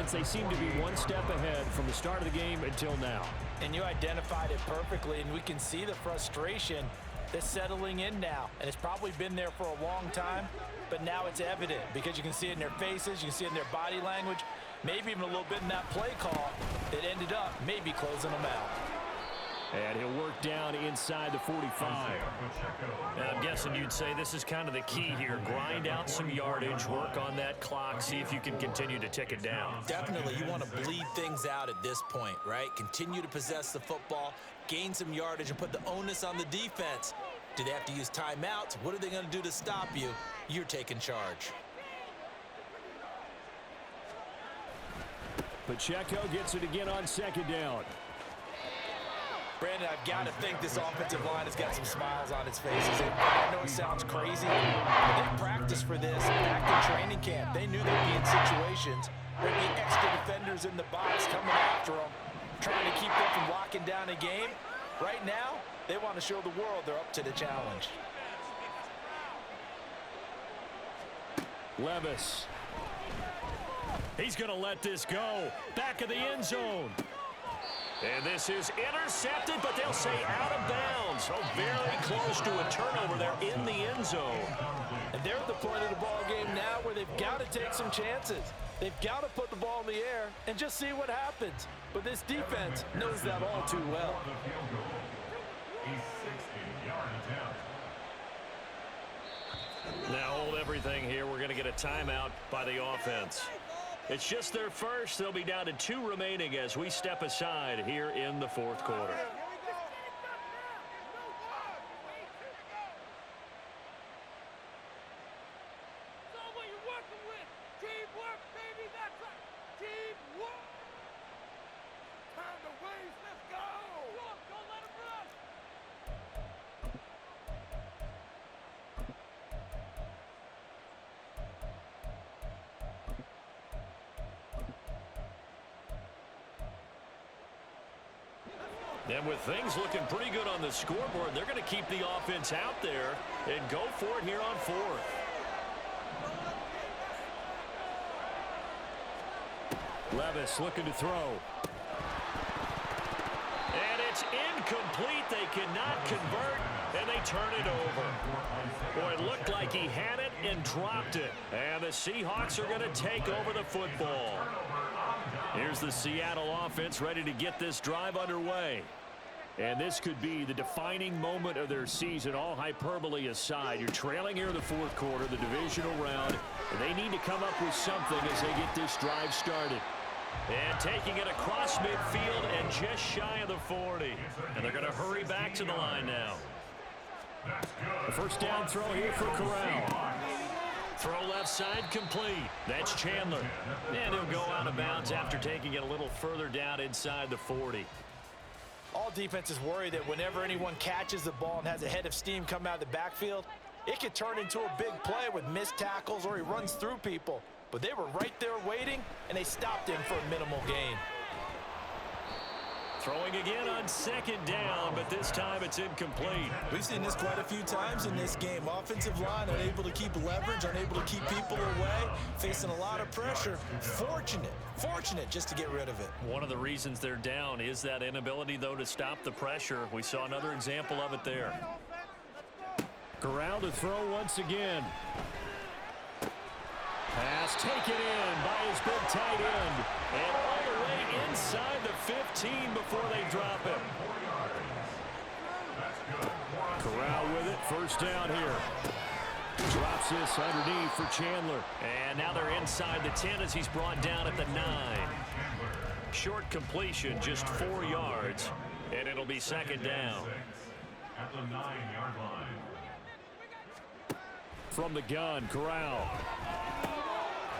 offense, they seem to be one step ahead from the start of the game until now. And you identified it perfectly, and we can see the frustration that's settling in now. And it's probably been there for a long time, but now it's evident because you can see it in their faces, you can see it in their body language, maybe even a little bit in that play call that ended up maybe closing them out. And he'll work down inside the 45. And I'm guessing you'd say this is kind of the key here. Grind out some yardage, work on that clock, see if you can continue to tick it down. Definitely, you want to bleed things out at this point, right? Continue to possess the football, gain some yardage, and put the onus on the defense. Do they have to use timeouts? What are they going to do to stop you? You're taking charge. Pacheco gets it again on second down. Brandon, I've got to think this offensive line has got some smiles on its faces. I know it sounds crazy, but they practiced for this back in training camp. They knew they'd be in situations where there'd be extra defenders in the box coming after them, trying to keep them from locking down a game. Right now, they want to show the world they're up to the challenge. Levis. He's going to let this go. Back of the end zone. And this is intercepted, but they'll say out of bounds. So very close to a turnover there in the end zone. And they're at the point of the ball game now where they've got to take some chances. They've got to put the ball in the air and just see what happens. But this defense knows that all too well. Now hold everything here. We're going to get a timeout by the offense. It's just their first. They'll be down to 2 remaining as we step aside here in the fourth quarter. And with things looking pretty good on the scoreboard, they're going to keep the offense out there and go for it here on fourth. Levis looking to throw. And it's incomplete. They cannot convert, and they turn it over. Boy, it looked like he had it and dropped it. And the Seahawks are going to take over the football. Here's the Seattle offense ready to get this drive underway. And this could be the defining moment of their season, all hyperbole aside. You're trailing here in the fourth quarter, the divisional round, and they need to come up with something as they get this drive started. And taking it across midfield and just shy of the 40. And they're going to hurry back to the line now. The first down throw here for Corral. Throw left side complete. That's Chandler. And he'll go out of bounds after taking it a little further down inside the 40. All defenses worry that whenever anyone catches the ball and has a head of steam come out of the backfield, it could turn into a big play with missed tackles or he runs through people. But they were right there waiting, and they stopped him for a minimal gain. Throwing again on second down, but this time it's incomplete. We've seen this quite a few times in this game. Offensive line unable to keep leverage, unable to keep people away, facing a lot of pressure. Fortunate just to get rid of it. One of the reasons they're down is that inability, though, to stop the pressure. We saw another example of it there. Corral to throw once again. Pass taken in by his big tight end. And all the way inside the 15 before they drop him. Corral with it. First down here. Drops this underneath for Chandler. And now they're inside the 10 as he's brought down at the 9. Short completion, just 4 yards. And it'll be second down. At the 9-yard line. From the gun, Corral.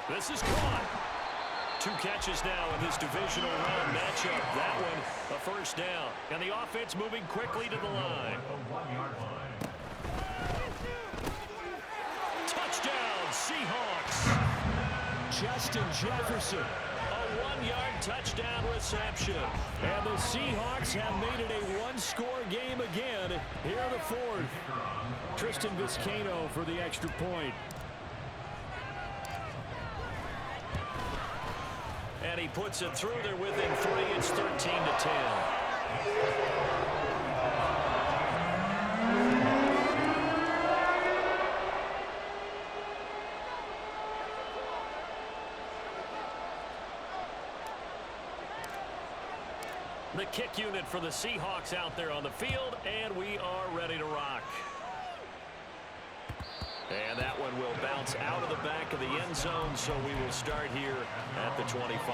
This is caught. 2 catches now in this divisional round matchup. That one, a first down. And the offense moving quickly to the line. Touchdown, Seahawks. Justin Jefferson. A 1-yard touchdown reception. And the Seahawks have made it a one-score game again here in the fourth. Tristan Vizcaino for the extra point. And he puts it through. They're within 3. It's 13-10. The kick unit for the Seahawks out there on the field, and we are ready to rock. And that one will bounce out of the back of the end zone, so we will start here at the 25.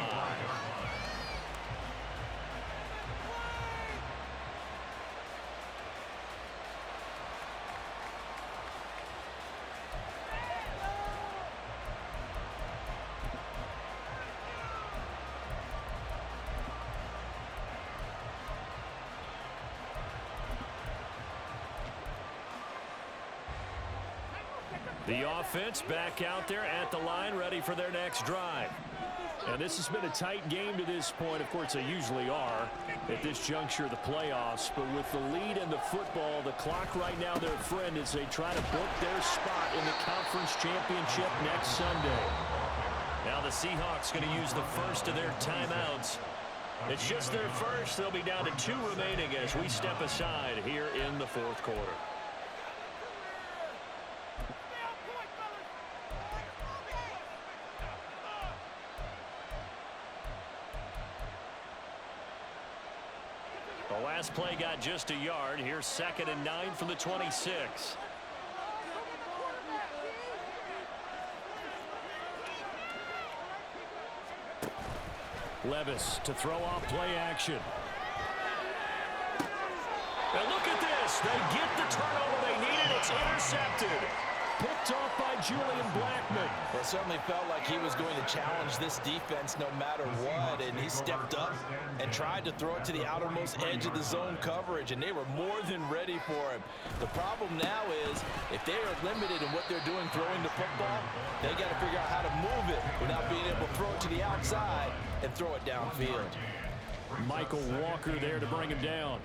The offense back out there at the line, ready for their next drive. And this has been a tight game to this point. Of course, they usually are at this juncture of the playoffs. But with the lead in the football, the clock right now their friend as they try to book their spot in the conference championship next Sunday. Now the Seahawks going to use the first of their timeouts. It's just their first. They'll be down to 2 remaining as we step aside here in the fourth quarter. The last play got just a yard. Here's 2nd and 9 from the 26. Levis to throw off play action. And look at this. They get the turnover they needed. It's intercepted. Picked off by Julian Blackmon. It certainly felt like he was going to challenge this defense no matter what, and he stepped up and tried to throw it to the outermost edge of the zone coverage, and they were more than ready for him. The problem now is if they are limited in what they're doing throwing the football, they got to figure out how to move it without being able to throw it to the outside and throw it downfield. Michael Walker there to bring him down.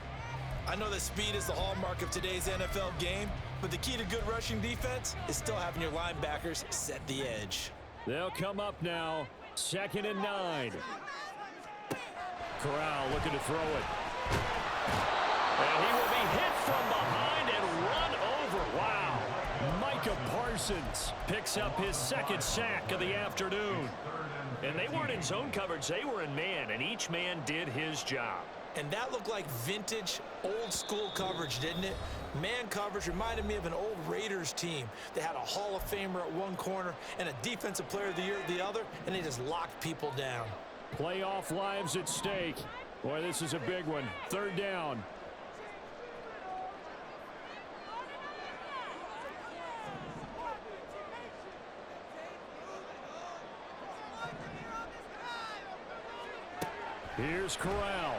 I know that speed is the hallmark of today's NFL game, but the key to good rushing defense is still having your linebackers set the edge. They'll come up now, 2nd and 9. Corral looking to throw it. And he will be hit from behind and run over. Wow. Micah Parsons picks up his 2nd sack of the afternoon. And they weren't in zone coverage, they were in man, and each man did his job. And that looked like vintage, old-school coverage, didn't it? Man coverage reminded me of an old Raiders team. They had a Hall of Famer at one corner and a Defensive Player of the Year at the other, and they just locked people down. Playoff lives at stake. Boy, this is a big one. 3rd down. Here's Corral.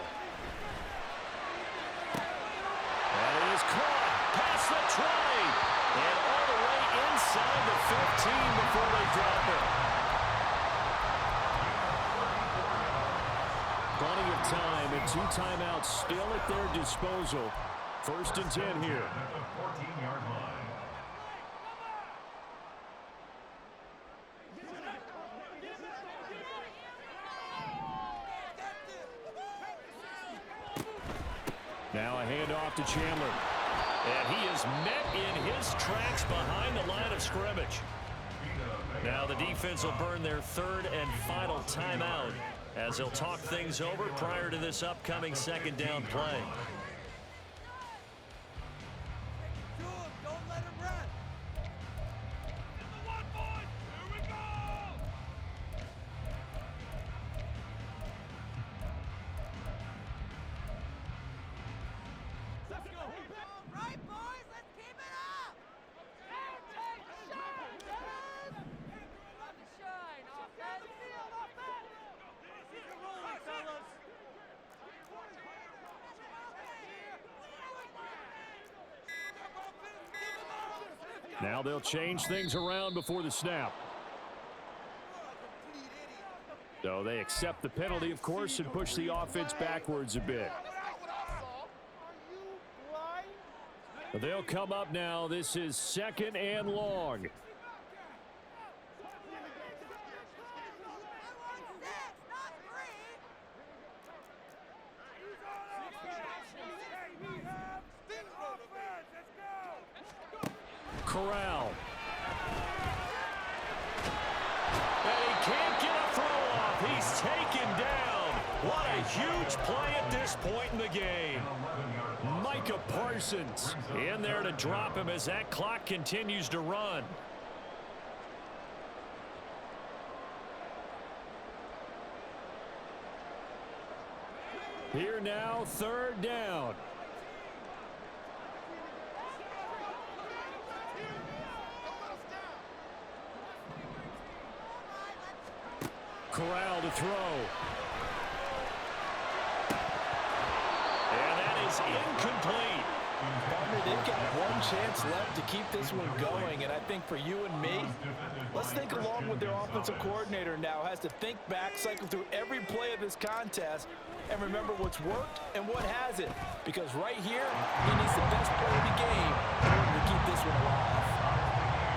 That is caught past the 20 and all the way inside the 15 before they drop it. Plenty of time and 2 timeouts still at their disposal. 1st and 10 here. At the 14-yard line. Now a handoff to Chandler. And he is met in his tracks behind the line of scrimmage. Now the defense will burn their 3rd and final timeout as they'll talk things over prior to this upcoming 2nd down play. Now they'll change things around before the snap. So they accept the penalty, of course, and push the offense backwards a bit. They'll come up now. This is 2nd and long. Corral. And he can't get a throw off. He's taken down. What a huge play at this point in the game. Micah Parsons in there to drop him as that clock continues to run. Here now, third down. Corral to throw. And that is incomplete. Partner, they've got one chance left to keep this one going, and I think for you and me, let's think along with their offensive coordinator now. Has to think back, cycle through every play of this contest, and remember what's worked and what hasn't. Because right here, he needs the best play of the game in order to keep this one alive.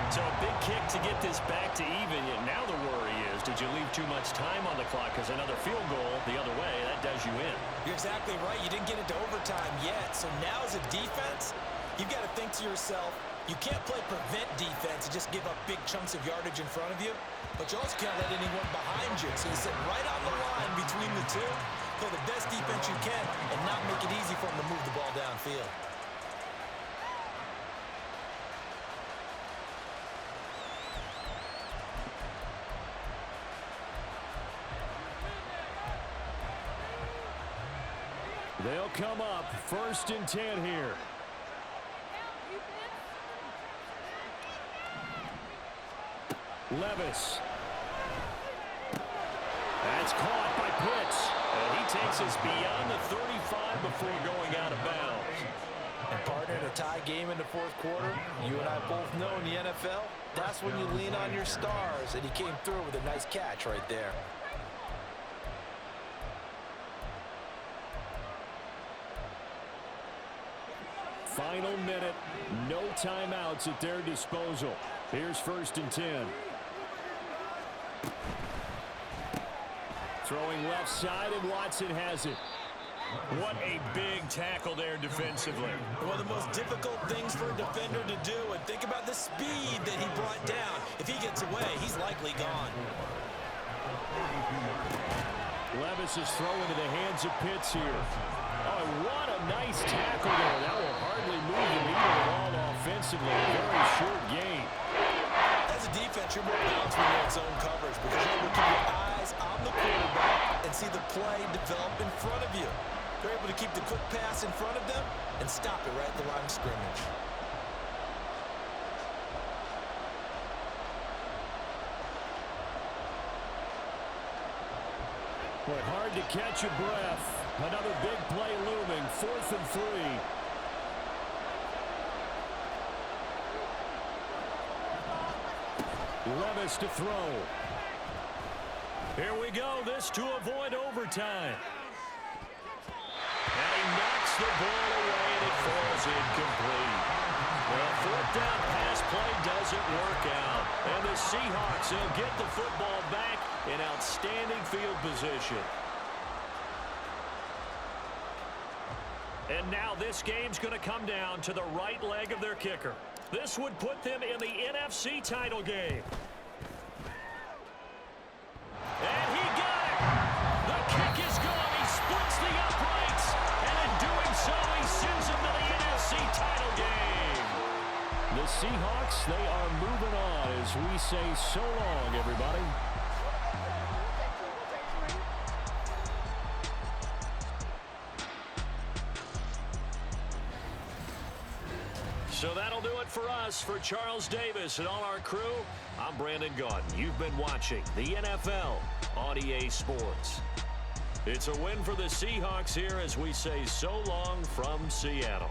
So a big kick to get this back to even. Yet now the worry is, did you leave too much time on the clock? Because another field goal the other way, that does you in. You're exactly right. You didn't get into overtime yet. So now as a defense, you've got to think to yourself, you can't play prevent defense and just give up big chunks of yardage in front of you. But you also can't let anyone behind you. So you sit right on the line between the two, play the best defense you can, and not make it easy for them to move the ball downfield. They'll come up 1st and 10 here. Levis. That's caught by Pitts. And he takes us beyond the 35 before going out of bounds. And partner, in a tie game in the fourth quarter, you and I both know in the NFL, that's when you lean on your stars. And he came through with a nice catch right there. Final minute, no timeouts at their disposal. Here's 1st and 10. Throwing left side, and Watson has it. What a big tackle there defensively. One of the most difficult things for a defender to do, and think about the speed that he brought down. If he gets away, he's likely gone. Levis is throwing to the hands of Pitts here. Oh, what a nice tackle there. That will hardly move the needle at all offensively. A very short game. As a defense, you're more balanced when you're in zone coverage because you're able to keep your eyes on the quarterback and see the play develop in front of you. They're able to keep the quick pass in front of them and stop it right at the line of scrimmage. But hard to catch a breath. Another big play looming. 4th and 3. Levis to throw. Here we go. This to avoid overtime. And he knocks the ball away, and it falls incomplete. Well, 4th down pass play doesn't work out. And the Seahawks will get the football back in outstanding field position. And now this game's going to come down to the right leg of their kicker. This would put them in the NFC title game. And he got it. The kick is good. He splits the uprights. And in doing so, he sends them to the NFC title game. The Seahawks, they are moving on as we say so long, everybody. So that'll do it for us. For Charles Davis and all our crew, I'm Brandon Gaudin. You've been watching the NFL on EA Sports. It's a win for the Seahawks here as we say so long from Seattle.